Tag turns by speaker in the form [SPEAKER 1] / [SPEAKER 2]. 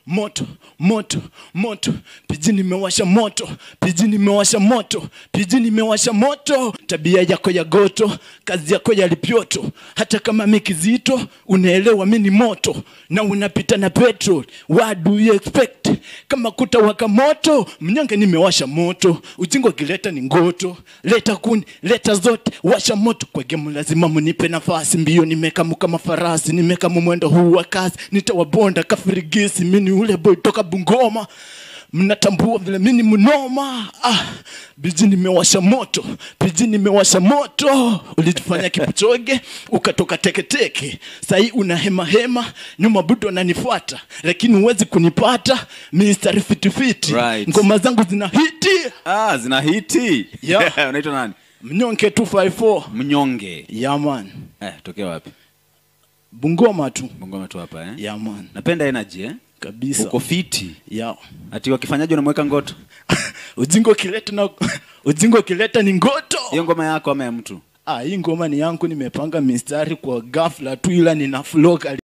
[SPEAKER 1] Moto, moto, moto, piji nimewasha moto, piji nimewasha moto, piji nimewasha moto. Tabia yako ya goto, kazi yako ya lipioto. Hata kama mikizito, unaelewa mimi ni moto. Na unapita na petrol, what do you expect? Kama kutawaka moto, mnyonge nimewasha moto. Ujingo kileta ni ngoto, leta kuni, leta zote, washa moto. Kwa game lazima munipe nafasi, mbio nimekamu kama farasi, nimekamu mwendo huu wa kasi. Nitawabonda kafirigisi, mini ule boy toka Bungoma. Mnatambua vile mini munoma. Biji nimewasha moto, biji nimewasha moto. Ulitufanya Kipchoge, ukatoka teke teke. Sahi unahema hema, nyuma budo ananifuata. Lakini huwezi kunipata, mistari fiti.
[SPEAKER 2] Right.
[SPEAKER 1] Ngoma zangu zina hiti.
[SPEAKER 2] Zina hiti.
[SPEAKER 1] Yeah.
[SPEAKER 2] Unaitwa nani?
[SPEAKER 1] Mnyonge 254.
[SPEAKER 2] Mnyonge.
[SPEAKER 1] Yeah man.
[SPEAKER 2] Tokea wapi?
[SPEAKER 1] Bungoma tu.
[SPEAKER 2] Bungoma tu hapa
[SPEAKER 1] Yeah man.
[SPEAKER 2] Napenda energy
[SPEAKER 1] Kabisa.
[SPEAKER 2] Uko fiti.
[SPEAKER 1] Yeah.
[SPEAKER 2] Ati wakifanyaje unamweka ngoto?
[SPEAKER 1] Ujingo kileta ni ngoto.
[SPEAKER 2] Hiyo ngoma yako ama ya mtu?
[SPEAKER 1] Hii ngoma ni yangu, nimepanga mistari kwa ghafla tu, ila nina flow.